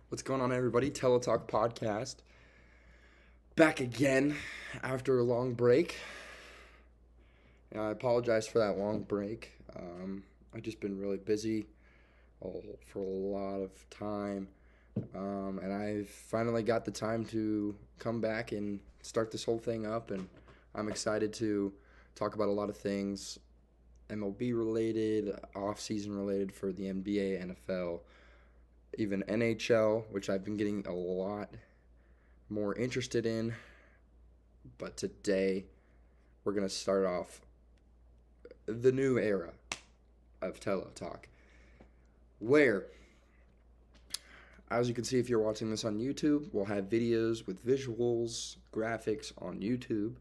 What's going on, everybody? Tello podcast. Back again after a long break. I apologize for that long break. I've just been really busy for a lot of time. And I finally got the time to come back and start this whole thing up. And I'm excited to talk about a lot of things MLB related, off season related for the NBA, NFL, even NHL, which I've been getting a lot more interested in. But today, we're going to start off the new era of Tello Talk, where, as you can see if you're watching this on YouTube, we'll have videos with visuals, graphics on YouTube.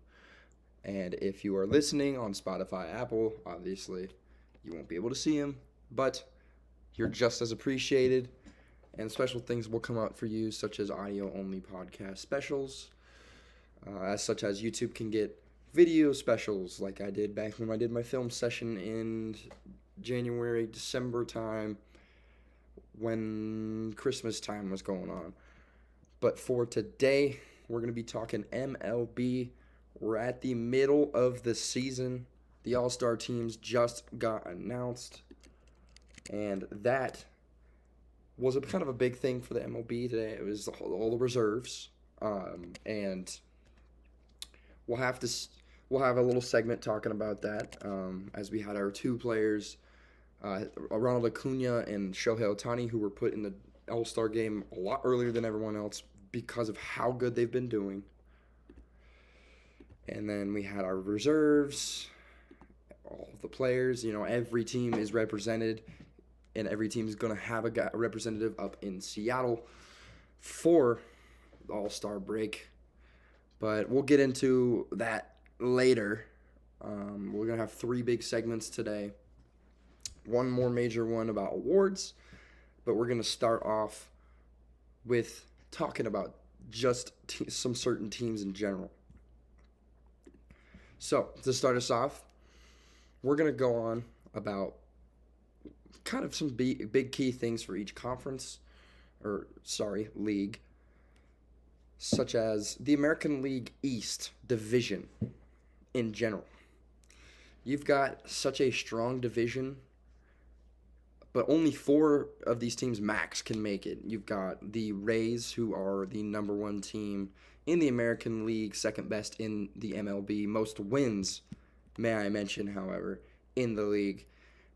And if you are listening on Spotify, Apple, obviously, you won't be able to see them, but you're just as appreciated. And special things will come out for you, such as audio-only podcast specials, such as YouTube can get video specials like I did back when I did my film session in January, December time when Christmas time was going on. But for today, we're going to be talking MLB. We're at the middle of the season. The All-Star teams just got announced, and that was a kind of a big thing for the MLB today. It was all the reserves, and we'll have a little segment talking about that as we had our two players, Ronald Acuna and Shohei Ohtani, who were put in the All-Star game a lot earlier than everyone else because of how good they've been doing. And then we had our reserves, all of the players. Every team is represented, and every team is going to have a representative up in Seattle for the All-Star break. But we'll get into that later. We're going to have three big segments today. One more major one about awards, but we're going to start off with talking about just some certain teams in general. So, to start us off, we're going to go on about kind of some big key things for each league, such as the American League East division in general. You've got such a strong division, but only 4 of these teams max can make it. You've got the Rays, who are the number 1 team in the American League, second best in the MLB, most wins, may I mention, however, in the league.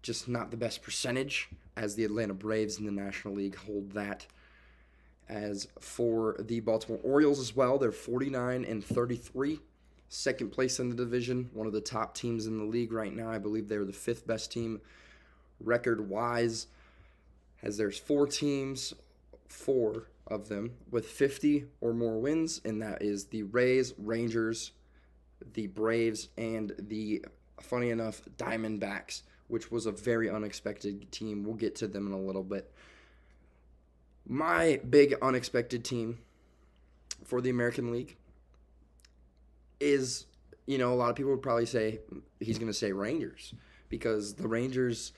Just not the best percentage, as the Atlanta Braves in the National League hold that. As for the Baltimore Orioles as well, they're 49-33, second place in the division, one of the top teams in the league right now. I believe they're the 5th best team record-wise, as there's 4 teams, 4 of them with 50 or more wins, and that is the Rays, Rangers, the Braves, and the, funny enough, Diamondbacks, which was a very unexpected team. We'll get to them in a little bit. My big unexpected team for the American League is, a lot of people would probably say he's going to say Rangers, because the Rangers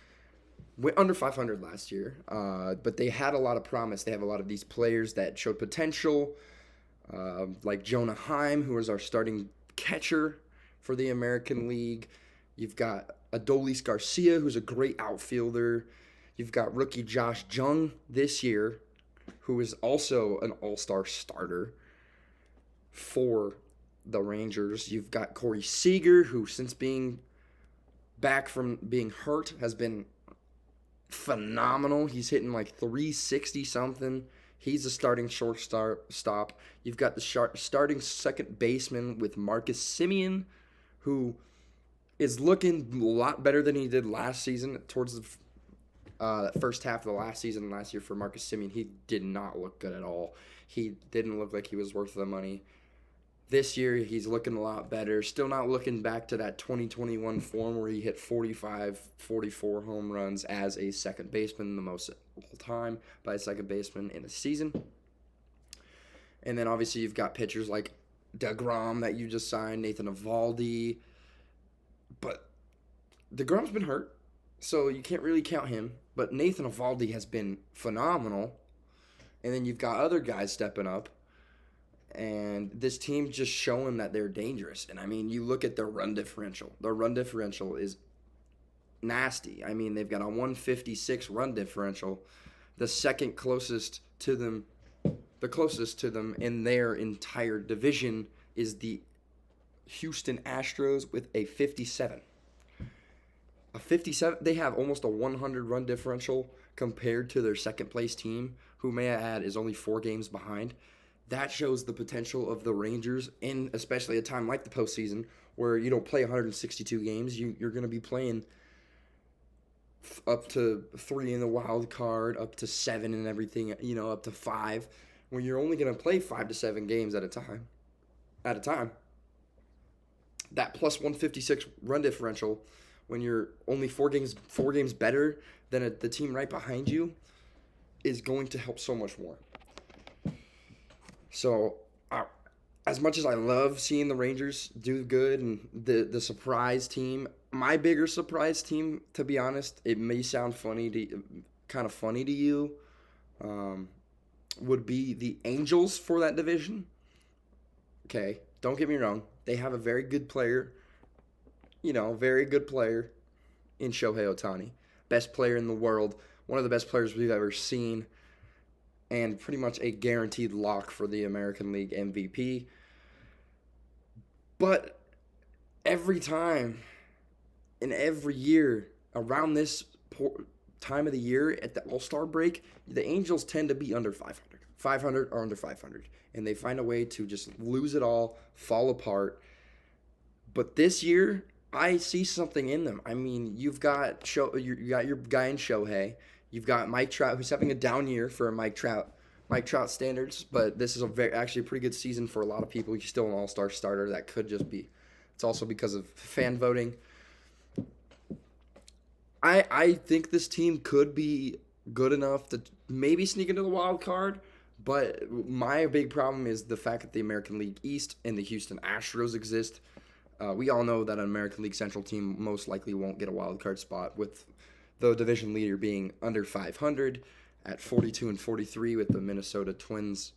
went under 500 last year, but they had a lot of promise. They have a lot of these players that showed potential, like Jonah Heim, who is our starting catcher for the American League. You've got Adolis Garcia, who's a great outfielder. You've got rookie Josh Jung this year, who is also an all-star starter for the Rangers. You've got Corey Seager, who since being back from being hurt has been phenomenal. He's hitting like 360 something. He's a starting shortstop. You've got the starting second baseman with Marcus Semien, who is looking a lot better than he did last season. Towards the first half of the last season last year for Marcus Semien, he did not look good at all. He didn't look like he was worth the money. This year, he's looking a lot better. Still not looking back to that 2021 form where he hit 45, 44 home runs as a second baseman, the most all time by a second baseman in a season. And then obviously you've got pitchers like DeGrom that you just signed, Nathan Eovaldi. But DeGrom's been hurt, so you can't really count him. But Nathan Eovaldi has been phenomenal. And then you've got other guys stepping up. And this team just showing that they're dangerous. And I mean, you look at their run differential. Their run differential is nasty. I mean, they've got a 156 run differential. The second closest to them, the closest to them in their entire division is the Houston Astros with a 57. A 57, they have almost a 100 run differential compared to their second place team, who may I add is only 4 games behind. That shows the potential of the Rangers, in especially a time like the postseason, where you don't play 162 games. You're going to be playing up to 3 in the wild card, up to 7 and everything, up to 5, when you're only going to play 5 to 7 games at a time. That plus 156 run differential, when you're only 4 games better than the team right behind you, is going to help so much more. So, as much as I love seeing the Rangers do good and the surprise team, my bigger surprise team, to be honest, it may sound kind of funny to you, would be the Angels for that division. Okay, don't get me wrong. They have a very good player, in Shohei Ohtani. Best player in the world, one of the best players we've ever seen, and pretty much a guaranteed lock for the American League MVP. But every time and every year around this time of the year at the All-Star break, the Angels tend to be under 500. 500 or under 500. And they find a way to just lose it all, fall apart. But this year, I see something in them. I mean, you got your guy in Shohei. You've got Mike Trout, who's having a down year for Mike Trout standards, but this is actually a pretty good season for a lot of people. He's still an all-star starter. That could just be. It's also because of fan voting. I think this team could be good enough to maybe sneak into the wild card, but my big problem is the fact that the American League East and the Houston Astros exist. We all know that an American League Central team most likely won't get a wild card spot, with the division leader being under 500 at 42 and 43 with the Minnesota Twins.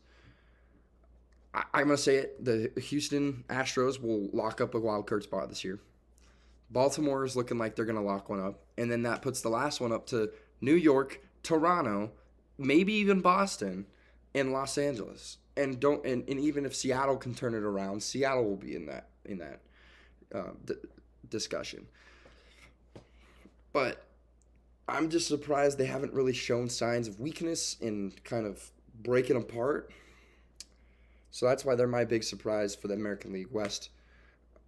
I'm going to say it. The Houston Astros will lock up a wild card spot this year. Baltimore is looking like they're going to lock one up. And then that puts the last one up to New York, Toronto, maybe even Boston, and Los Angeles. And even if Seattle can turn it around, Seattle will be in that discussion. But I'm just surprised they haven't really shown signs of weakness and kind of breaking apart. So that's why they're my big surprise for the American League West.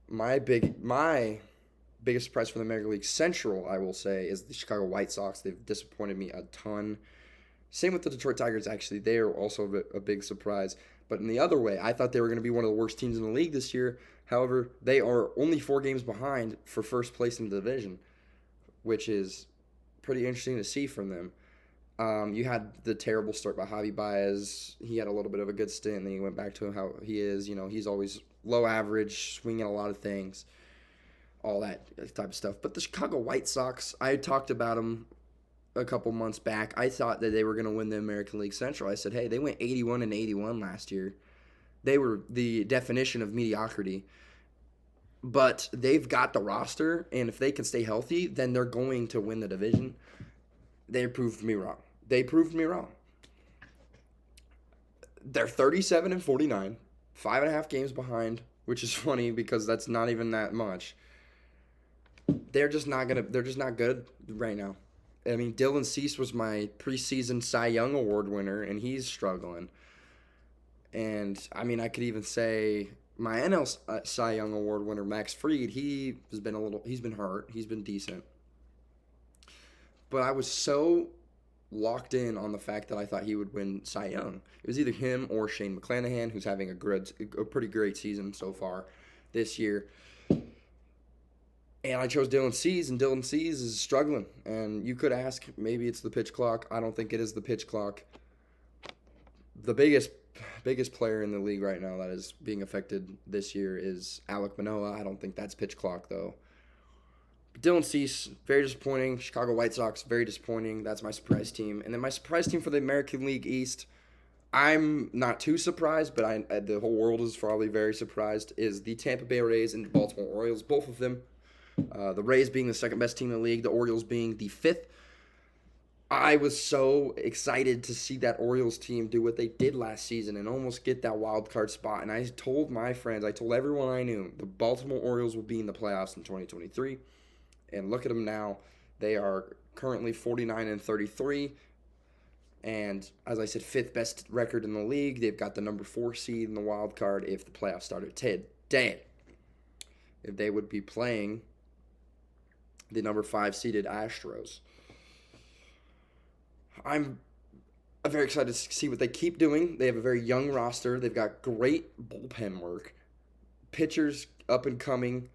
My biggest surprise for the American League Central, I will say, is the Chicago White Sox. They've disappointed me a ton. Same with the Detroit Tigers, actually. They are also a big surprise. But in the other way, I thought they were going to be one of the worst teams in the league this year. However, they are only 4 games behind for first place in the division, which is pretty interesting to see from them. You had the terrible start by Javi Baez. He had a little bit of a good stint, and then he went back to how he is. He's always low average, swinging a lot of things, all that type of stuff. But the Chicago White Sox, I talked about them a couple months back. I thought that they were going to win the American League Central. I said, hey, they went 81 and 81 last year. They were the definition of mediocrity. But they've got the roster, and if they can stay healthy, then they're going to win the division. They proved me wrong. They're 37 and 49, 5.5 games behind, which is funny because that's not even that much. They're just not good right now. I mean, Dylan Cease was my preseason Cy Young Award winner, and he's struggling. And I mean, I could even say my NL Cy Young Award winner, Max Fried, he's been hurt. He's been decent. But I was so locked in on the fact that I thought he would win Cy Young. It was either him or Shane McClanahan, who's having a pretty great season so far this year. And I chose Dylan Cease, and Dylan Cease is struggling. And you could ask, maybe it's the pitch clock. I don't think it is the pitch clock. The biggest player in the league right now that is being affected this year is Alek Manoah. I don't think that's pitch clock, though. But Dylan Cease, very disappointing. Chicago White Sox, very disappointing. That's my surprise team. And then my surprise team for the American League East, I'm not too surprised, but the whole world is probably very surprised, is the Tampa Bay Rays and the Baltimore Orioles, both of them. The Rays being the second best team in the league, the Orioles being the fifth. I was so excited to see that Orioles team do what they did last season and almost get that wild card spot. And I told my friends, I told everyone I knew, the Baltimore Orioles will be in the playoffs in 2023. And look at them now. They are currently 49-33. And as I said, fifth best record in the league. They've got the number 4 seed in the wild card if the playoffs started today. If they would be playing the number 5 seeded Astros. I'm very excited to see what they keep doing. They have a very young roster. They've got great bullpen work. Pitchers up and coming.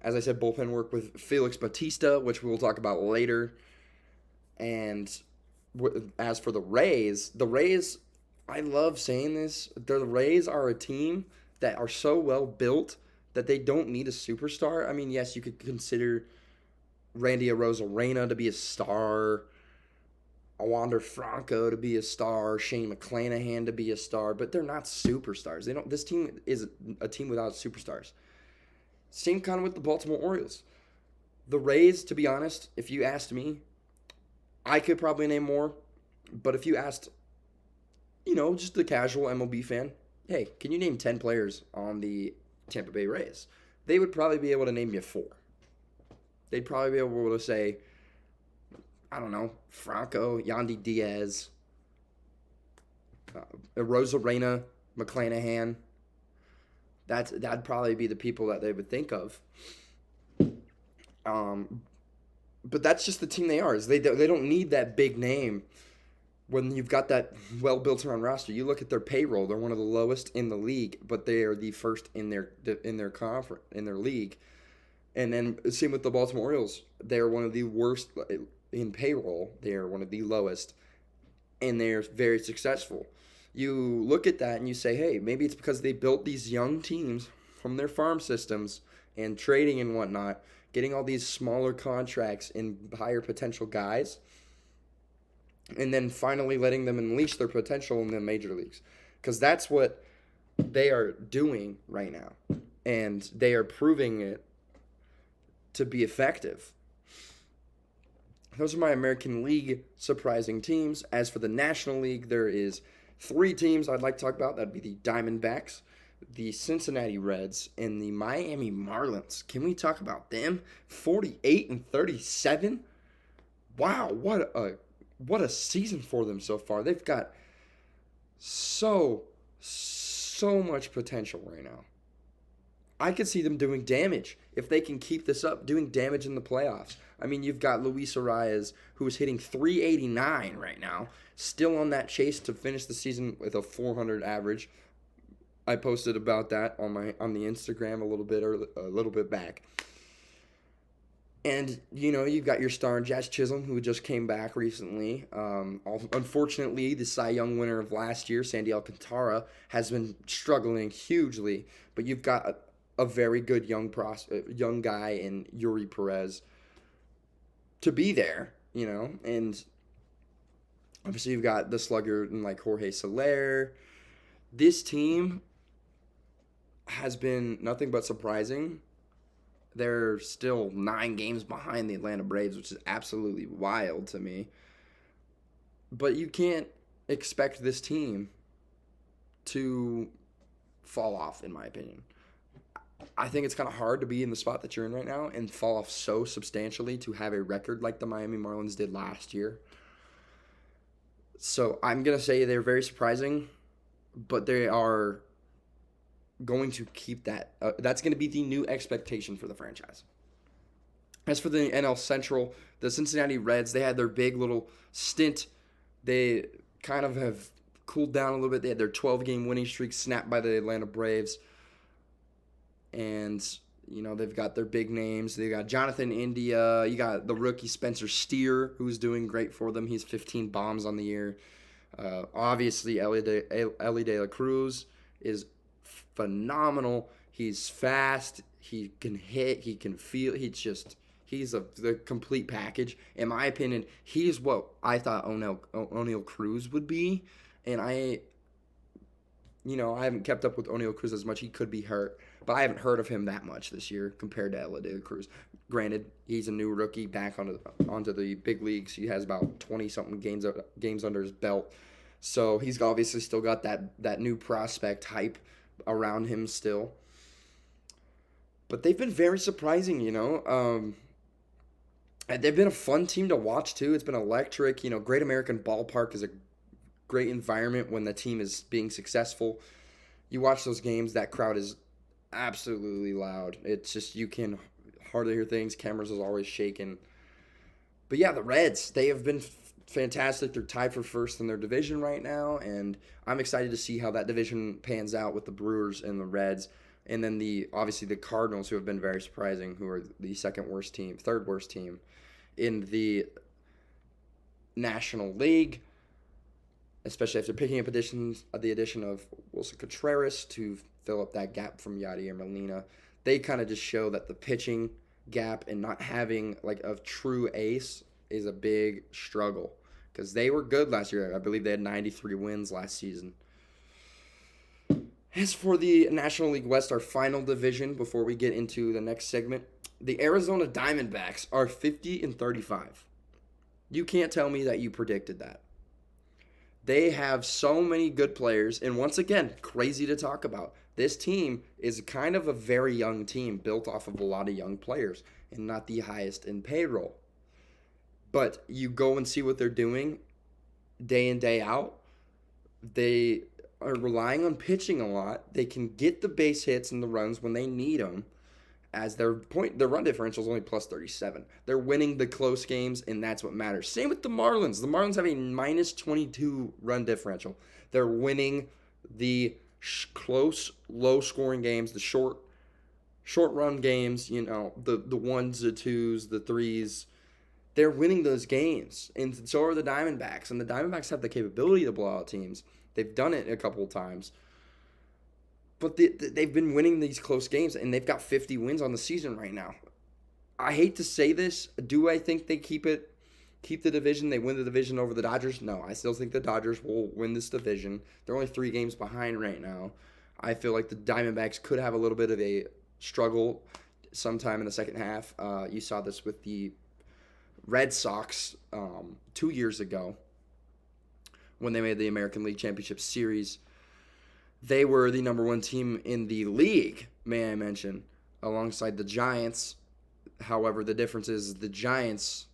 As I said, bullpen work with Felix Bautista, which we will talk about later. And as for the Rays, I love saying this, the Rays are a team that are so well built that they don't need a superstar. I mean, yes, you could consider Randy Arozarena to be a star, Wander Franco to be a star, Shane McClanahan to be a star, but they're not superstars. This team is a team without superstars. Same kind of with the Baltimore Orioles. The Rays, to be honest, if you asked me, I could probably name more, but if you asked, just the casual MLB fan, hey, can you name 10 players on the Tampa Bay Rays? They would probably be able to name you 4. They'd probably be able to say, I don't know, Franco, Yandy Diaz, Rosarena, McClanahan. That'd probably be the people that they would think of. But that's just the team they are. They don't need that big name when you've got that well built around roster. You look at their payroll; they're one of the lowest in the league, but they are the first in their conference, in their league. And then same with the Baltimore Orioles; they're one of the worst in payroll. They are one of the lowest, and they're very successful. You look at that and you say, hey, maybe it's because they built these young teams from their farm systems and trading and whatnot, getting all these smaller contracts and higher potential guys, and then finally letting them unleash their potential in the major leagues. Because that's what they are doing right now, and they are proving it to be effective. Those are my American League surprising teams. As for the National League, there is 3 teams I'd like to talk about. That'd be the Diamondbacks, the Cincinnati Reds, and the Miami Marlins. Can we talk about them? 48-37. Wow, what a season for them so far. They've got so much potential right now. I could see them doing damage if they can keep this up, doing damage in the playoffs. I mean, you've got Luis Arias, who is hitting .389 right now, still on that chase to finish the season with a .400 average. I posted about that on the Instagram a little bit back. And you've got your star Jazz Chisholm, who just came back recently. Unfortunately, the Cy Young winner of last year, Sandy Alcantara, has been struggling hugely. But you've got a very good young guy in Yuri Perez to be there, and obviously you've got the slugger in like Jorge Soler. This team has been nothing but surprising. They're still 9 games behind the Atlanta Braves, which is absolutely wild to me. But you can't expect this team to fall off, in my opinion. I think it's kind of hard to be in the spot that you're in right now and fall off so substantially to have a record like the Miami Marlins did last year. So I'm going to say they're very surprising, but they are going to keep that. That's going to be the new expectation for the franchise. As for the NL Central, the Cincinnati Reds, they had their big little stint. They kind of have cooled down a little bit. They had their 12-game winning streak snapped by the Atlanta Braves. And, they've got their big names. They got Jonathan India. You got the rookie Spencer Steer, who's doing great for them. He's 15 bombs on the year. Obviously, Ellie De La Cruz is phenomenal. He's fast. He can hit. He can feel. He's the complete package. In my opinion, he's what I thought O'Neal Cruz would be, and I haven't kept up with O'Neal Cruz as much. He could be hurt, but I haven't heard of him that much this year compared to Ella De Cruz. Granted, he's a new rookie back onto the big leagues. He has about 20-something games under his belt. So he's obviously still got that new prospect hype around him still. But they've been very surprising, and they've been a fun team to watch, too. It's been electric. Great American Ballpark is a great environment when the team is being successful. You watch those games, that crowd is absolutely loud. It's just you can hardly hear things. Cameras is always shaking. But yeah, the Reds, they have been fantastic. They're tied for first in their division right now, and I'm excited to see how that division pans out with the Brewers and the Reds. And then obviously the Cardinals, who have been very surprising, who are the third worst team in the National League, especially after picking up the addition of Wilson Contreras to fill up that gap from Yadier Molina. They kind of just show that the pitching gap and not having like a true ace is a big struggle, because they were good last year. I believe they had 93 wins last season. As for the National League West, our final division, before we get into the next segment, the Arizona Diamondbacks are 50-35. You can't tell me that you predicted that. They have so many good players, and once again, crazy to talk about. This team is kind of a very young team built off of a lot of young players and not the highest in payroll. But you go and see what they're doing day in, day out. They are relying on pitching a lot. They can get the base hits and the runs when they need them, as their run differential is only plus 37. They're winning the close games, and that's what matters. Same with the Marlins. The Marlins have a minus 22 run differential. They're winning the close, low-scoring games, the short run games, the ones, the twos, the threes. They're winning those games, and so are the Diamondbacks. And the Diamondbacks have the capability to blow out teams. They've done it a couple of times. But they've been winning these close games, and they've got 50 wins on the season right now. I hate to say this. Do I think they keep the division? They win the division over the Dodgers? No, I still think the Dodgers will win this division. They're only 3 games behind right now. I feel like the Diamondbacks could have a little bit of a struggle sometime in the second half. You saw this with the Red Sox 2 years ago when they made the American League Championship Series. They were the number 1 team in the league, may I mention, alongside the Giants. However, the difference is the Giants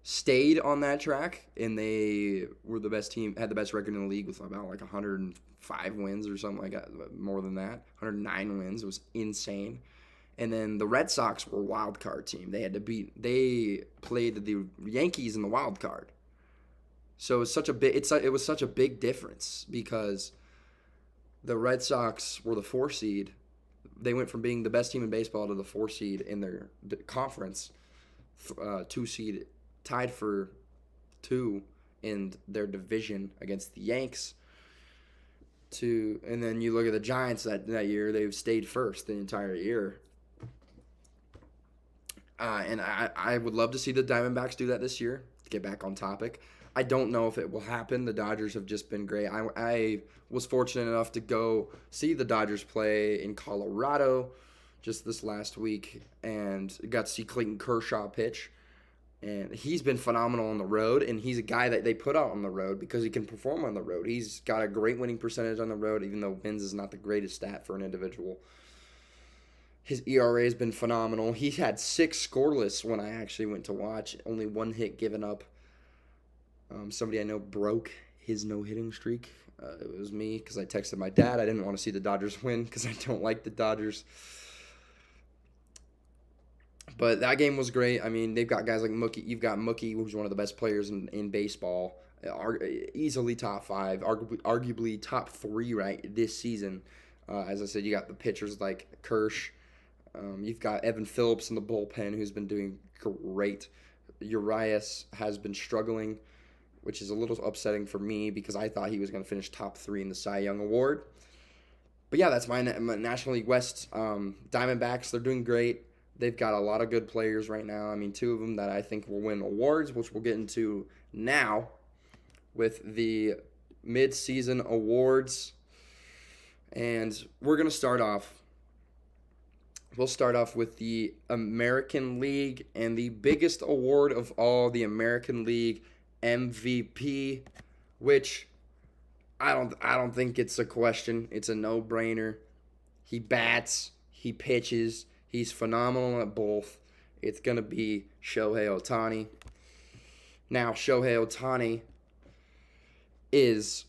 stayed on that track, and they were the best team, had the best record in the league with about like 105 wins or something like that, more than that, 109 wins. It was insane. And then the Red Sox were a wild card team. They played the Yankees in the wild card. So it was such a big difference, because the Red Sox were the 4 seed. They went from being the best team in baseball to the 4 seed in their conference, 2 seed, tied for 2 in their division against the Yanks. And then you look at the Giants that year; they've stayed first the entire year. And I would love to see the Diamondbacks do that this year. To get back on topic, I don't know if it will happen. The Dodgers have just been great. I was fortunate enough to go see the Dodgers play in Colorado just this last week, and got to see Clayton Kershaw pitch. And he's been phenomenal on the road, and he's a guy that they put out on the road because he can perform on the road. He's got a great winning percentage on the road, even though wins is not the greatest stat for an individual. His ERA has been phenomenal. He had 6 scoreless when I actually went to watch. Only 1 hit given up. Somebody I know broke his no-hitting streak. It was me, because I texted my dad. I didn't want to see the Dodgers win because I don't like the Dodgers. But that game was great. I mean, they've got guys like Mookie. You've got Mookie, who's one of the best players in baseball. Easily top 5, arguably top 3 right this season. As I said, you got the pitchers like Kersh. You've got Evan Phillips in the bullpen, who's been doing great. Urias has been struggling, which is a little upsetting for me because I thought he was going to finish top 3 in the Cy Young Award. But yeah, that's my National League West. Diamondbacks, they're doing great. They've got a lot of good players right now. I mean, two of them that I think will win awards, which we'll get into now with the mid-season awards. And we're going to start off. We'll start off with the American League and the biggest award of all, the American League MVP, which I don't think it's a question. It's a no-brainer. He bats, he pitches, he's phenomenal at both. It's going to be Shohei Ohtani. Now, Shohei Ohtani is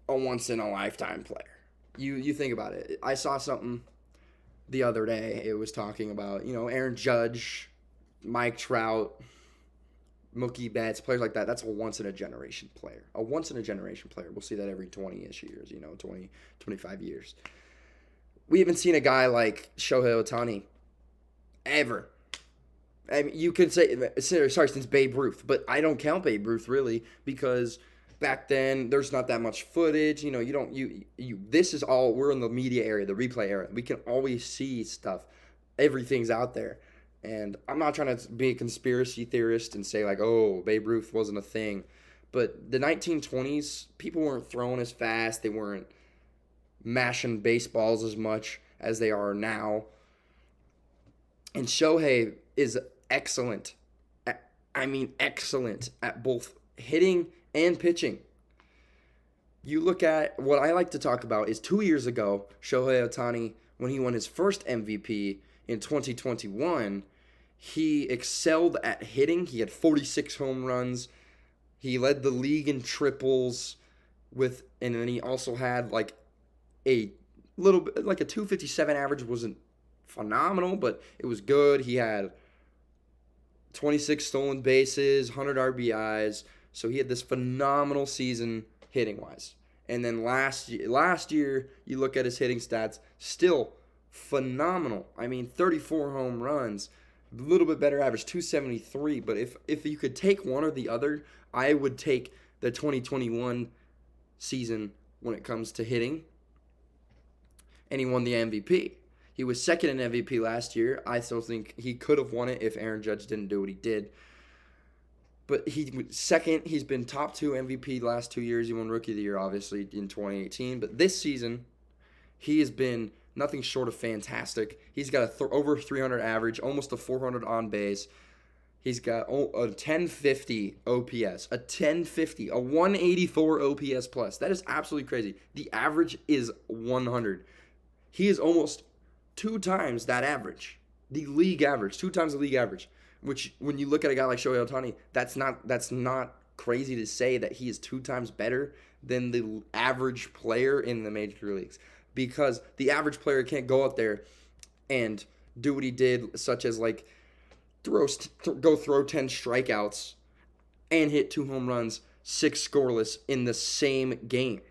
a once-in-a-lifetime player. You think about it. I saw something the other day. It was talking about, Aaron Judge, Mike Trout, Mookie Betts, players like that. That's a once-in-a-generation player. A once-in-a-generation player. We'll see that every 20-ish years, 20, 25 years. We haven't seen a guy like Shohei Ohtani ever. I mean, you could say, since Babe Ruth, but I don't count Babe Ruth really because back then there's not that much footage. This is all, we're in the media area, the replay era. We can always see stuff. Everything's out there. And I'm not trying to be a conspiracy theorist and say like, oh, Babe Ruth wasn't a thing. But the 1920s, people weren't throwing as fast. They weren't mashing baseballs as much as they are now. And Shohei is excellent. Excellent at both hitting and pitching. You look at what I like to talk about is 2 years ago, Shohei Ohtani, when he won his first MVP in 2021, he excelled at hitting. He had 46 home runs. He led the league in triples and then he also had like a little bit, like a 257 average. Wasn't phenomenal, but it was good. He had 26 stolen bases, 100 RBIs. So he had this phenomenal season hitting-wise. And then last year, you look at his hitting stats, still phenomenal. 34 home runs, a little bit better average, 273. But if you could take one or the other, I would take the 2021 season when it comes to hitting. And he won the MVP. He was second in MVP last year. I still think he could have won it if Aaron Judge didn't do what he did. But he was second. He's been top 2 MVP the last 2 years. He won Rookie of the Year, obviously, in 2018. But this season, he has been nothing short of fantastic. He's got over 300 average, almost a 400 on base. He's got a 1050 OPS, a 1050, a 184 OPS plus. That is absolutely crazy. The average is 100. He is almost 2 times that average, the league average, 2 times the league average. Which, when you look at a guy like Shohei Ohtani, that's not crazy to say that he is 2 times better than the average player in the major leagues. Because the average player can't go out there and do what he did, such as like throw 10 strikeouts and hit 2 home runs, 6 scoreless in the same game.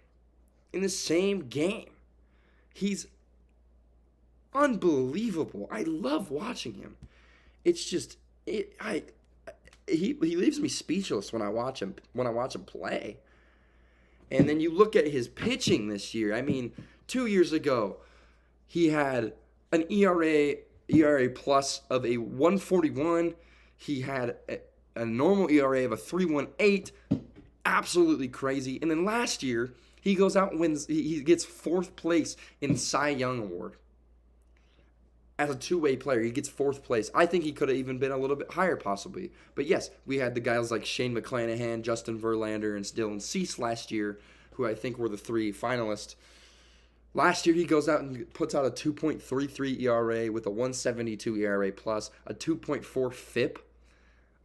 He's unbelievable. I love watching him. It's just he leaves me speechless when I watch him play. And then you look at his pitching this year. 2 years ago, he had an ERA plus of a 141. He had a normal ERA of a 3.18. Absolutely crazy. And then last year, he goes out and wins. He gets 4th place in Cy Young Award. As a two-way player, he gets 4th place. I think he could have even been a little bit higher, possibly. But yes, we had the guys like Shane McClanahan, Justin Verlander, and Dylan Cease last year, who I think were the 3 finalists. Last year, he goes out and puts out a 2.33 ERA with a 172 ERA plus, a 2.4 FIP,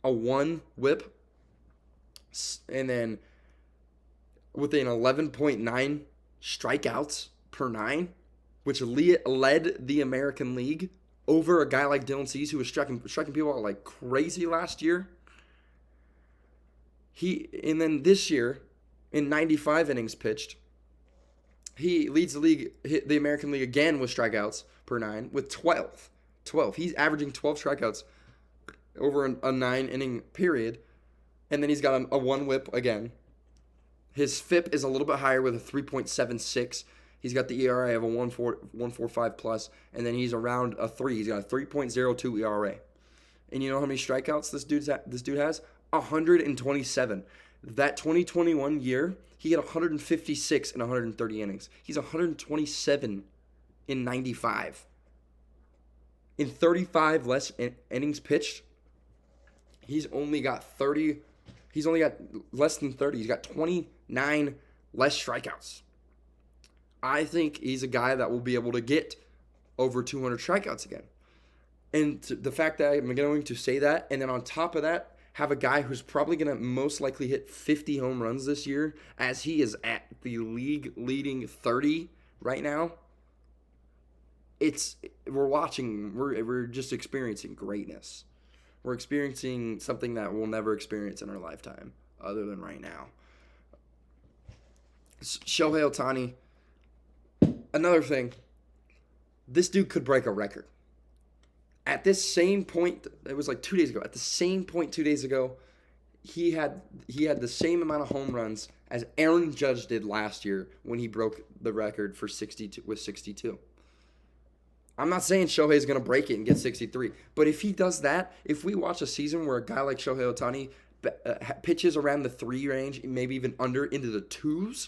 a 1 WHIP, and then with an 11.9 strikeouts per 9. Which led the American League over a guy like Dylan Cease, who was striking people out like crazy last year. And then this year, in 95 innings pitched, he leads the American League again with strikeouts per 9 with 12. He's averaging 12 strikeouts over a 9-inning period, and then he's got a 1 WHIP again. His FIP is a little bit higher with a 3.76. He's got the ERA of a 1.45 plus, and then he's around a 3. He's got a 3.02 ERA. And you know how many strikeouts this dude has? 127. That 2021 year, he had 156 in 130 innings. He's 127 in 95. In 35 less innings pitched, he's only got less than 30. He's got 29 less strikeouts. I think he's a guy that will be able to get over 200 strikeouts again. And the fact that I'm going to say that, and then on top of that, have a guy who's probably going to most likely hit 50 home runs this year, as he is at the league-leading 30 right now. We're just experiencing greatness. We're experiencing something that we'll never experience in our lifetime, other than right now. Shohei Ohtani, another thing, this dude could break a record. At this same point, it was like 2 days ago. At the same point 2 days ago, he had the same amount of home runs as Aaron Judge did last year when he broke the record for 62. I'm not saying Shohei's going to break it and get 63, but if he does that, if we watch a season where a guy like Shohei Ohtani pitches around the 3 range, maybe even under into the 2s,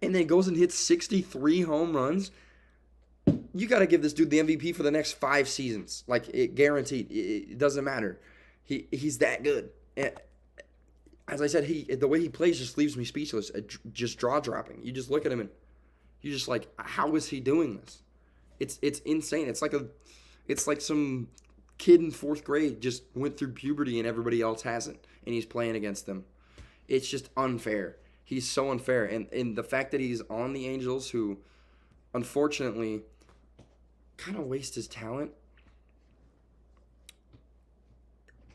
and then goes and hits 63 home runs, you got to give this dude the MVP for the next 5 seasons. Like, it guaranteed. It doesn't matter. He's that good. And as I said, the way he plays just leaves me speechless, just jaw-dropping. You just look at him and you're just like, how is he doing this? It's insane. It's like some kid in 4th grade just went through puberty and everybody else hasn't, and he's playing against them. It's just unfair. He's so unfair. And the fact that he's on the Angels, who unfortunately kind of waste his talent,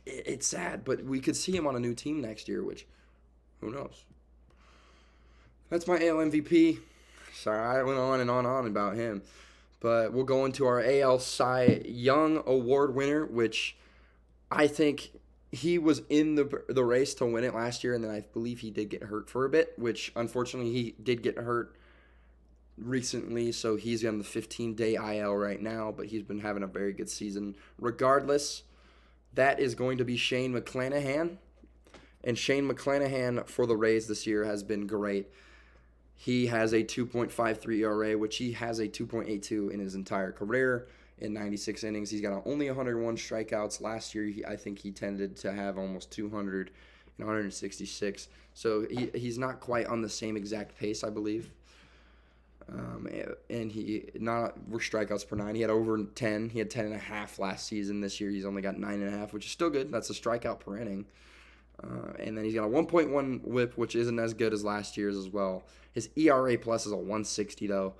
it's sad, but we could see him on a new team next year, which, who knows. That's my AL MVP. Sorry, I went on and on about him. But we'll go into our AL Cy Young Award winner, which I think he was in the race to win it last year, and then I believe he did get hurt for a bit, which unfortunately he did get hurt recently, so he's on the 15-day IL right now, but he's been having a very good season. Regardless, that is going to be Shane McClanahan, and Shane McClanahan for the Rays this year has been great. He has a 2.53 ERA, which he has a 2.82 in his entire career in 96 innings. He's got only 101 strikeouts. Last year, I think he tended to have almost 200 and 166. So he's not quite on the same exact pace, I believe. And we're strikeouts per 9. He had over 10. He had 10.5 last season. This year, he's only got 9.5, which is still good. That's a strikeout per inning. And then he's got a 1.1 whip, which isn't as good as last year's as well. His ERA plus is a 160, though.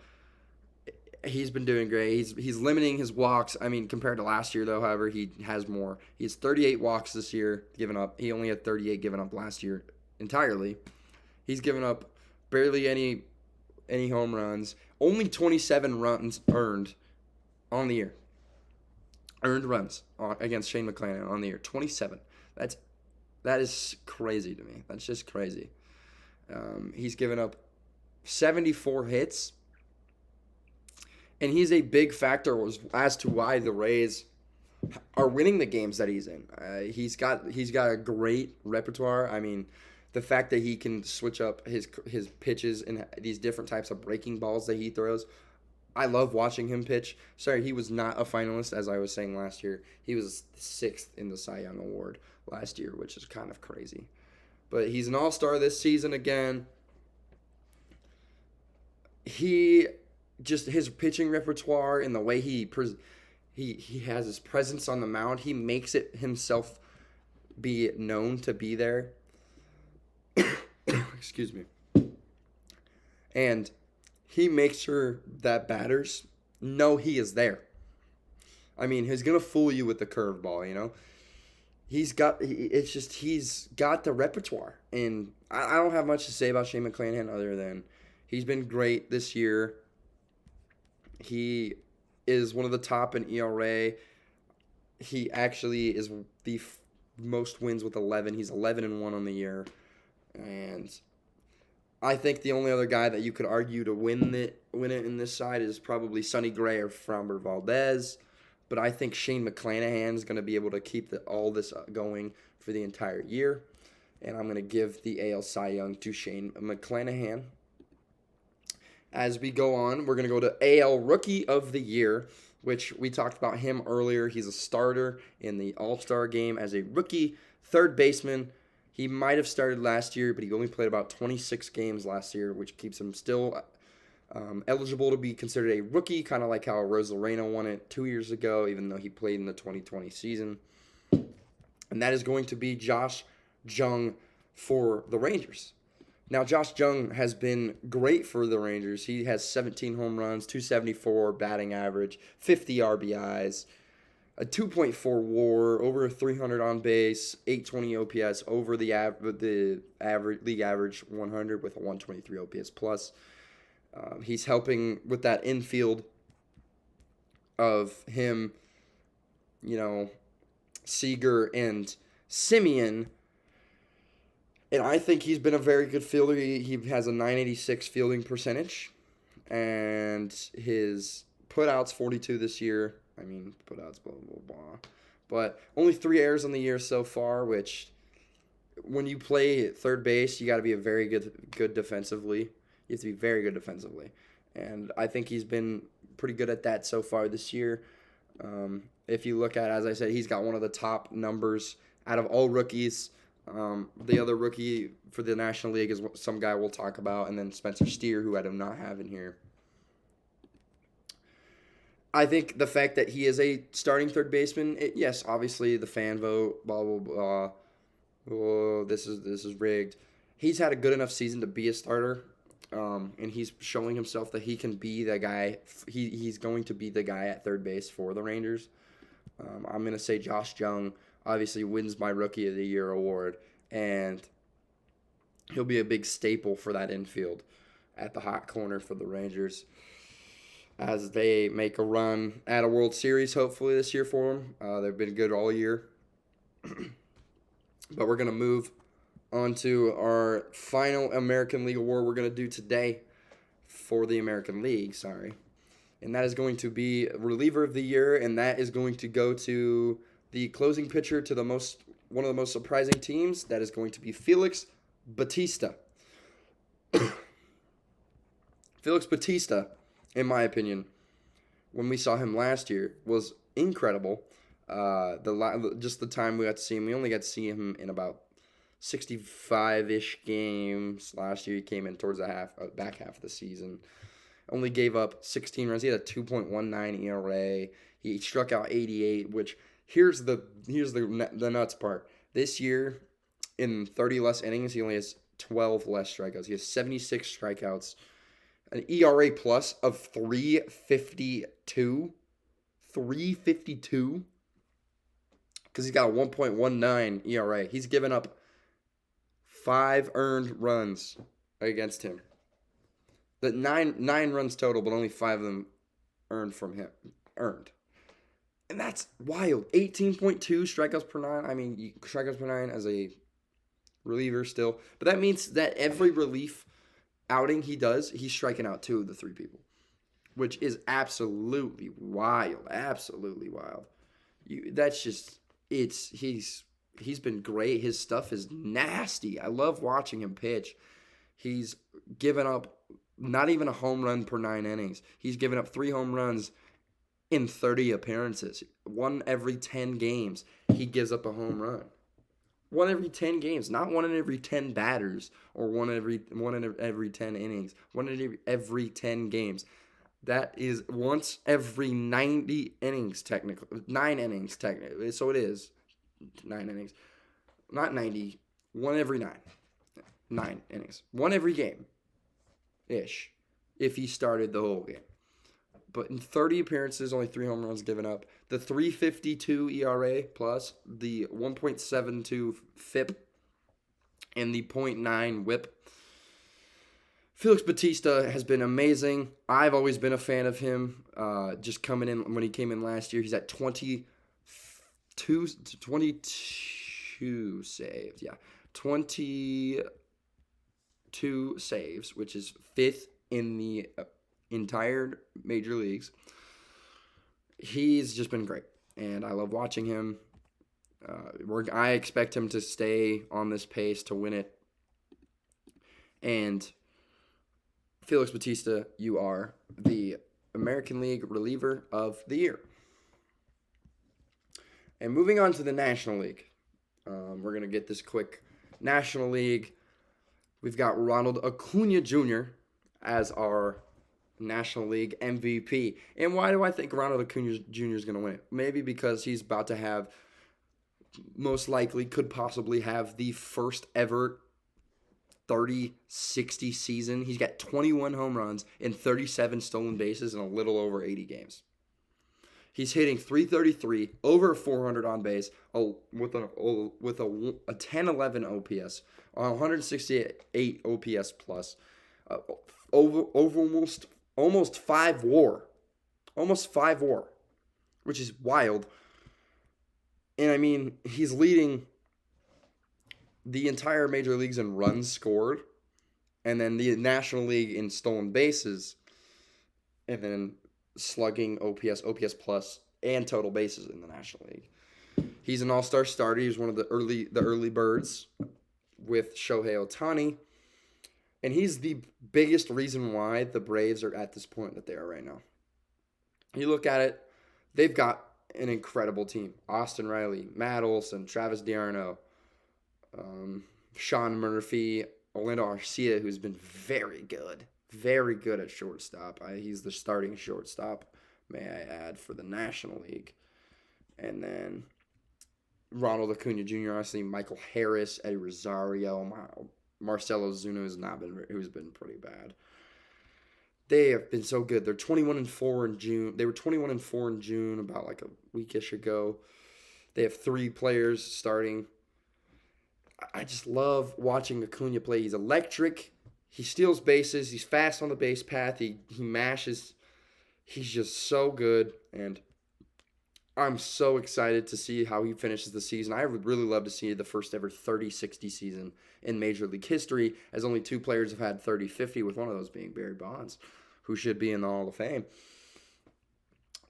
He's been doing great. He's limiting his walks. I mean, compared to last year, though, however, he has more. He has 38 walks this year given up. He only had 38 given up last year entirely. He's given up barely any home runs. Only 27 runs earned on the year. Earned runs against Shane McClanahan on the year. 27. That is crazy to me. That's just crazy. He's given up 74 hits, and he's a big factor as to why the Rays are winning the games that he's in. He's got a great repertoire. I mean, the fact that he can switch up his pitches and these different types of breaking balls that he throws. I love watching him pitch. Sorry, he was not a finalist, as I was saying last year. He was 6th in the Cy Young Award last year, which is kind of crazy. But he's an all-star this season again. His pitching repertoire and the way he has his presence on the mound, he makes it himself be known to be there. Excuse me. And he makes sure that batters know he is there. I mean, he's going to fool you with the curveball, you know. He's got the repertoire. And I don't have much to say about Shane McClanahan other than he's been great this year. He is one of the top in ERA. He actually is the most wins with 11. He's 11-1 on the year. And I think the only other guy that you could argue to win it in this side is probably Sonny Gray or Framber Valdez. But I think Shane McClanahan is going to be able to keep all this going for the entire year. And I'm going to give the AL Cy Young to Shane McClanahan. As we go on, we're going to go to AL Rookie of the Year, which we talked about him earlier. He's a starter in the All-Star game as a rookie third baseman. He might have started last year, but he only played about 26 games last year, which keeps him still eligible to be considered a rookie, kind of like how Rosarena won it 2 years ago, even though he played in the 2020 season. And that is going to be Josh Jung for the Rangers. Now, Josh Jung has been great for the Rangers. He has 17 home runs, 274 batting average, 50 RBIs, a 2.4 WAR, over 300 on base, 820 OPS, over the average league average 100 with a 123 OPS plus. He's helping with that infield of him, Seager and Simeon. And I think he's been a very good fielder. He has a 986 fielding percentage. And his putouts 42 this year. I mean, putouts, blah, blah, blah. But only 3 errors on the year so far, which when you play third base, you got to be very good defensively. You have to be very good defensively. And I think he's been pretty good at that so far this year. If you look at, as I said, he's got one of the top numbers out of all rookies. The other rookie for the National League is some guy we'll talk about, and then Spencer Steer, who I do not have in here. I think the fact that he is a starting third baseman, yes, obviously the fan vote, blah, blah, blah. Oh, this is rigged. He's had a good enough season to be a starter, and he's showing himself that he can be the guy. He's going to be the guy at third base for the Rangers. I'm going to say Josh Jung obviously wins my Rookie of the Year award, and he'll be a big staple for that infield at the hot corner for the Rangers as they make a run at a World Series hopefully this year for them. They've been good all year. But we're going to move on to our final American League award we're going to do today for the American League, and that is going to be Reliever of the Year, and that is going to go to the closing pitcher to one of the most surprising teams. That is going to be Felix Bautista. Felix Bautista, in my opinion, when we saw him last year, was incredible. Just the time we got to see him, we only got to see him in about 65-ish games. Last year he came in towards the back half of the season. Only gave up 16 runs. He had a 2.19 ERA. He struck out 88, which here's the nuts part. This year, in 30 less innings, he only has 12 less strikeouts. He has 76 strikeouts, an ERA plus of 3.52. 3.52. Because he's got a 1.19 ERA. He's given up 5 earned runs against him. The nine runs total, but only 5 of them earned from him. And that's wild. 18.2 strikeouts per 9. I mean, strikeouts per 9 as a reliever still. But that means that every relief outing he does, he's striking out 2 of the 3 people. Which is absolutely wild. Absolutely wild. He's been great. His stuff is nasty. I love watching him pitch. He's given up not even a home run per 9 innings. He's given up 3 home runs in 30 appearances. 1 every 10 games, he gives up a home run. 1 every 10 games, not 1 in every 10 batters or 1 in every 10 innings. 1 in every 10 games. That is once every 90 innings, technically. 9 innings, technically. So it is 9 innings. Not 90. 1 every 9. 9 innings. 1 every game-ish, if he started the whole game. But in 30 appearances, only 3 home runs given up. The 3.52 ERA plus, the 1.72 FIP, and the .9 WHIP. Felix Bautista has been amazing. I've always been a fan of him. Just coming in, when he came in last year, he's at 22 saved. Yeah, 22 2 saves, which is 5th in the entire major leagues. He's just been great, and I love watching him. I expect him to stay on this pace to win it. And Felix Bautista, you are the American League reliever of the year. And moving on to the National League. We're going to get this quick. National League, we've got Ronald Acuna Jr. as our National League MVP. And why do I think Ronald Acuna Jr. is going to win it? Maybe because he's about to have, most likely, could possibly have the first ever 30-60 season. He's got 21 home runs and 37 stolen bases in a little over 80 games. He's hitting .333, over 400 on base, with a 10-11 OPS, 168 OPS plus, over almost 5 WAR, which is wild. And I mean, he's leading the entire major leagues in runs scored, and then the National League in stolen bases, and then slugging, OPS plus, and total bases in the National League. He's an all-star starter. He was one of the early birds with Shohei Ohtani, and he's the biggest reason why the Braves are at this point that they are right now. You look at it, they've got an incredible team. Austin Riley, Matt Olson, Travis d'Arnaud, Sean Murphy, Orlando Arcia, who's been very good at shortstop. He's the starting shortstop, may I add, for the National League. And then Ronald Acuna Jr., obviously, Michael Harris, Eddie Rosario, Marcelo Zuna, who's been pretty bad. They have been so good. They're 21-4 in June. They were 21-4 in June, about like a weekish ago. They have 3 players starting. I just love watching Acuna play. He's electric. He steals bases. He's fast on the base path. He mashes. He's just so good, and I'm so excited to see how he finishes the season. I would really love to see the first ever 30-60 season in Major League history, as only 2 players have had 30-50, with one of those being Barry Bonds, who should be in the Hall of Fame.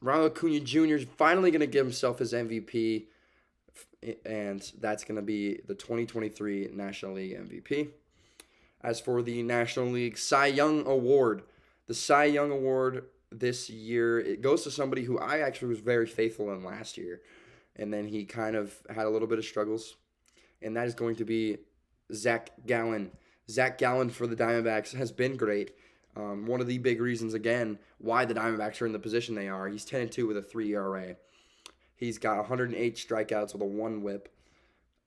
Ronald Acuna Jr. is finally going to give himself his MVP, and that's going to be the 2023 National League MVP. As for the National League Cy Young Award, the Cy Young Award this year, it goes to somebody who I actually was very faithful in last year, and then he kind of had a little bit of struggles, and that is going to be Zach Gallen. Zach Gallen for the Diamondbacks has been great. One of the big reasons, again, why the Diamondbacks are in the position they are. He's 10-2 with a 3 ERA. He's got 108 strikeouts with a 1 WHIP,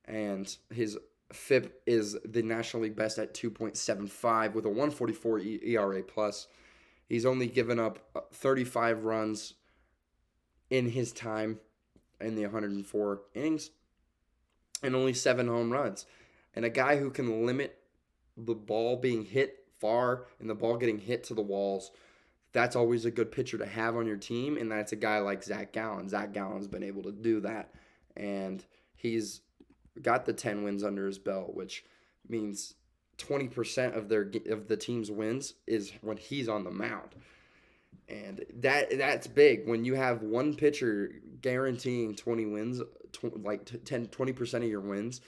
and his FIP is the National League best at 2.75 with a 144 ERA plus. He's only given up 35 runs in his time in the 104 innings and only 7 home runs. And a guy who can limit the ball being hit far and the ball getting hit to the walls, that's always a good pitcher to have on your team, and that's a guy like Zach Gallen. Zach Gallen's been able to do that, and he's got the 10 wins under his belt, which means 20% of the team's wins is when he's on the mound. And that's big. When you have one pitcher guaranteeing 20 wins, 20% of your wins,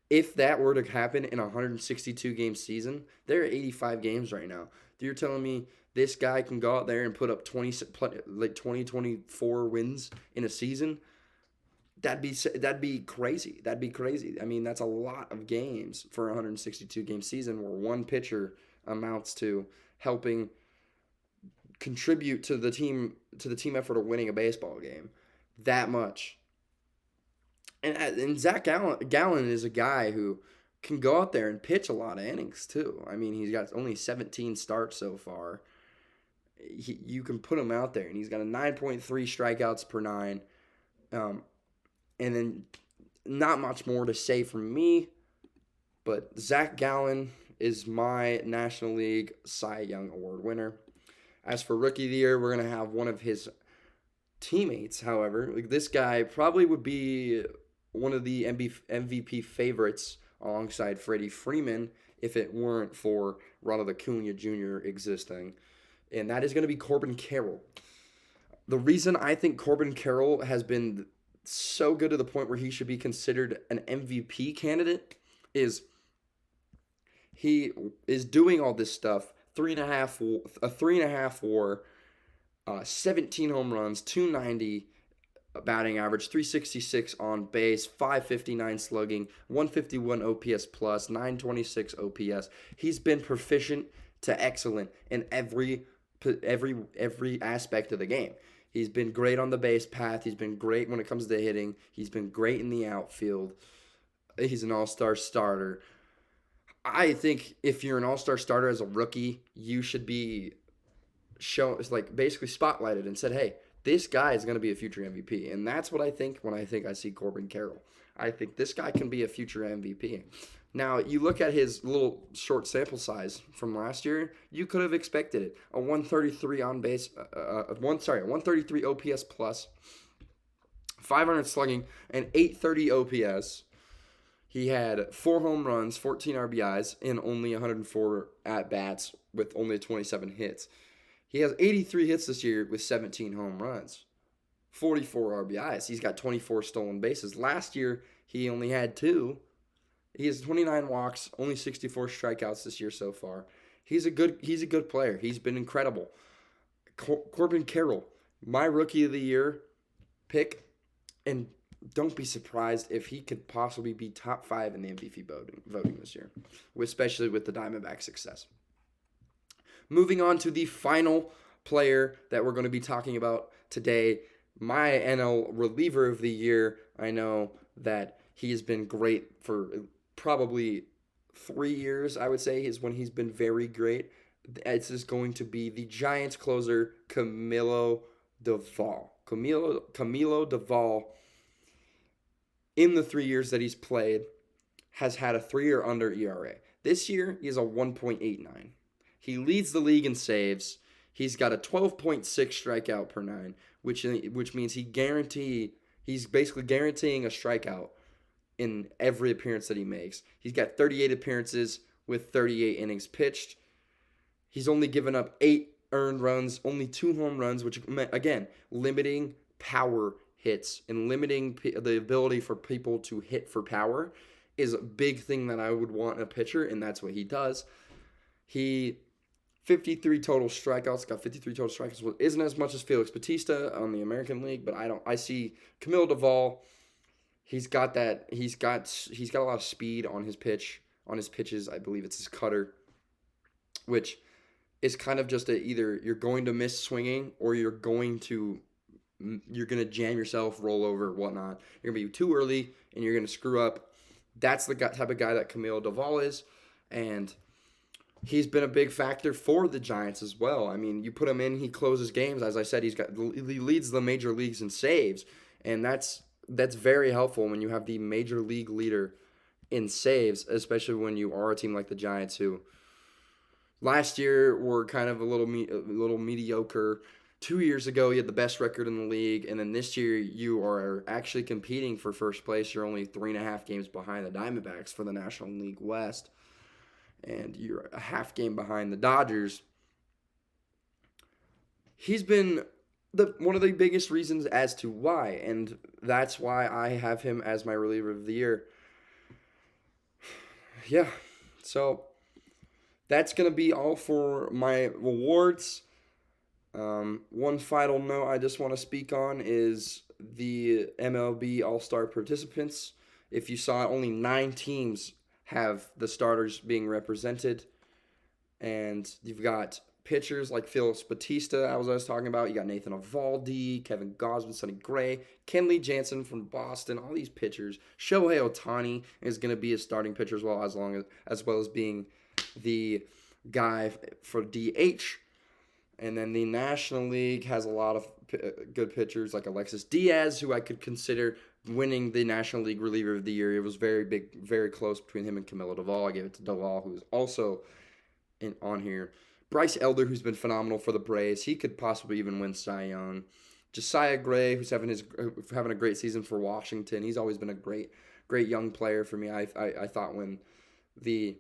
if that were to happen in a 162-game season, they're at 85 games right now. You're telling me this guy can go out there and put up 24 wins in a season? That'd be crazy. That'd be crazy. I mean, that's a lot of games for a 162-game season where one pitcher amounts to helping contribute to the team effort of winning a baseball game that much. And Zach Gallen is a guy who can go out there and pitch a lot of innings too. I mean, he's got only 17 starts so far. You can put him out there, and he's got a 9.3 strikeouts per 9. And then not much more to say from me, but Zach Gallen is my National League Cy Young Award winner. As for Rookie of the Year, we're going to have one of his teammates, however. This guy probably would be one of the MVP favorites alongside Freddie Freeman if it weren't for Ronald Acuna Jr. existing, and that is going to be Corbin Carroll. The reason I think Corbin Carroll has been so good to the point where he should be considered an MVP candidate is he is doing all this stuff. A 3.5 WAR, 17 home runs, 290 batting average, 366 on base, 559 slugging, 151 OPS plus, 926 OPS. He's been proficient to excellent in every aspect of the game. He's been great on the base path. He's been great when it comes to hitting. He's been great in the outfield. He's an all-star starter. I think if you're an all-star starter as a rookie, you should be shown, like basically spotlighted and said, hey, this guy is going to be a future MVP. And that's what I think when I see Corbin Carroll. I think this guy can be a future MVP. Now, you look at his little short sample size from last year, you could have expected it. A 133 on base, 133 OPS plus, 500 slugging, and 830 OPS. He had 4 home runs, 14 RBIs, and only 104 at-bats with only 27 hits. He has 83 hits this year with 17 home runs, 44 RBIs. He's got 24 stolen bases. Last year, he only had 2. He has 29 walks, only 64 strikeouts this year so far. He's a good player. He's been incredible. Corbin Carroll, my rookie of the year pick, and don't be surprised if he could possibly be top 5 in the MVP voting this year, especially with the Diamondbacks' success. Moving on to the final player that we're going to be talking about today, my NL reliever of the year. I know that he has been great for probably 3 years, I would say, is when he's been very great. This is going to be the Giants closer, Camilo Doval. Camilo Doval, in the 3 years that he's played, has had a 3 or under ERA. This year, he has a 1.89. He leads the league in saves. He's got a 12.6 strikeout per 9, which means he's basically guaranteeing a strikeout in every appearance that he makes. He's got 38 appearances with 38 innings pitched. He's only given up 8 earned runs, only 2 home runs, which, again, limiting power hits and limiting the ability for people to hit for power is a big thing that I would want in a pitcher, and that's what he does. He 53 total strikeouts, got 53 total strikeouts. Well, isn't as much as Felix Bautista on the American League, but I see Camilo Doval. He's got a lot of speed on his pitches. I believe it's his cutter, which is kind of just either you're going to miss swinging or you're going to jam yourself, roll over, whatnot. You're going to be too early and you're going to screw up. That's the type of guy that Camilo Doval is, and he's been a big factor for the Giants as well. I mean, you put him in, he closes games. As I said, he leads the major leagues in saves, and that's very helpful when you have the major league leader in saves, especially when you are a team like the Giants, who last year were kind of a little mediocre. 2 years ago, you had the best record in the league, and then this year you are actually competing for first place. You're only 3.5 games behind the Diamondbacks for the National League West, and you're a half game behind the Dodgers. He's been one of the biggest reasons as to why, and that's why I have him as my reliever of the year. Yeah, so that's going to be all for my awards. One final note I just want to speak on is the MLB All-Star participants. If you saw, only 9 teams have the starters being represented, and you've got pitchers like Felix Bautista, I was talking about. You got Nathan Eovaldi, Kevin Gausman, Sonny Gray, Kenley Jansen from Boston. All these pitchers. Shohei Ohtani is going to be a starting pitcher as well, as well as being the guy for DH. And then the National League has a lot of good pitchers like Alexis Diaz, who I could consider winning the National League Reliever of the Year. It was very close between him and Camilo Doval. I gave it to Doval, who's also on here. Bryce Elder, who's been phenomenal for the Braves. He could possibly even win Cy Young. Josiah Gray, who's having a great season for Washington. He's always been a great young player for me. I thought when the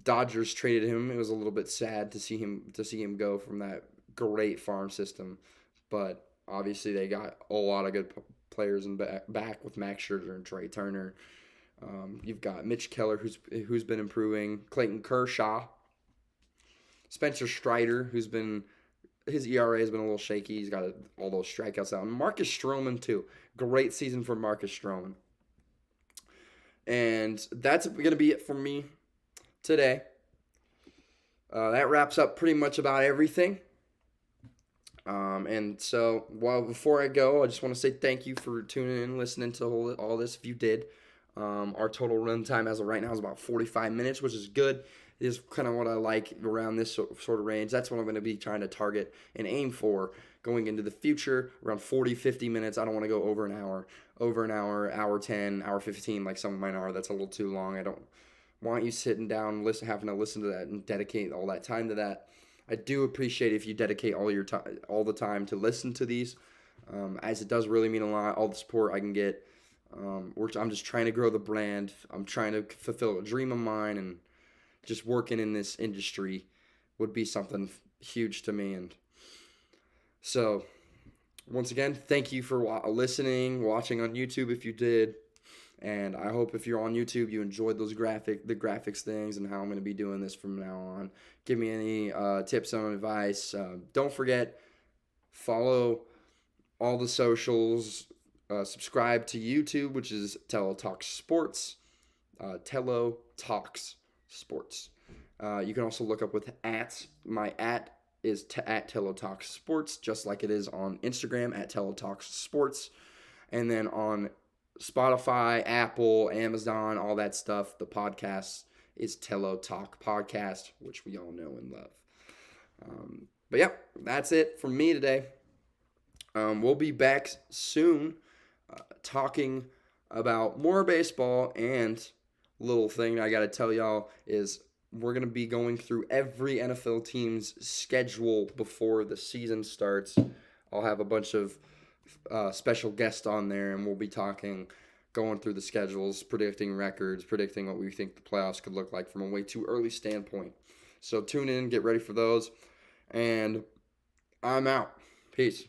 Dodgers traded him. It was a little bit sad to see him go from that great farm system, but obviously they got a lot of good players in back with Max Scherzer and Trey Turner. You've got Mitch Keller, who's been improving. Clayton Kershaw, Spencer Strider, who's been his ERA has been a little shaky. He's got all those strikeouts out. And Marcus Stroman too. Great season for Marcus Stroman. And that's gonna be it for me today. That wraps up pretty much about everything. And so, before I go, I just want to say thank you for tuning in, listening to all this. If you did, our total run time as of right now is about 45 minutes, which is good. It is kind of what I like around this sort of range. That's what I'm going to be trying to target and aim for going into the future, around 40, 50 minutes. I don't want to go over an hour, hour 10, hour 15, like some of mine are. That's a little too long. I don't want you sitting down, having to listen to that and dedicate all that time to that. I do appreciate if you dedicate all the time to listen to these, as it does really mean a lot. All the support I can get. I'm just trying to grow the brand. I'm trying to fulfill a dream of mine, and just working in this industry would be something huge to me. And so, once again, thank you for watching on YouTube if you did. And I hope if you're on YouTube, you enjoyed the graphics things and how I'm going to be doing this from now on. Give me any tips and advice. Don't forget, follow all the socials. Subscribe to YouTube, which is Tello Talks Sports. Tello Talks Sports. You can also look up with @. My @ is at Tello Talks Sports, just like it is on Instagram at Tello Talks Sports. And then on Spotify, Apple, Amazon, all that stuff, the podcast is Tello Talk Podcast, which we all know and love. But yeah, that's it from me today. We'll be back soon talking about more baseball, and little thing I got to tell y'all is we're going to be going through every NFL team's schedule before the season starts. I'll have a bunch of special guests on there, and we'll be going through the schedules, predicting records, predicting what we think the playoffs could look like from a way too early standpoint. So tune in, get ready for those, and I'm out. Peace.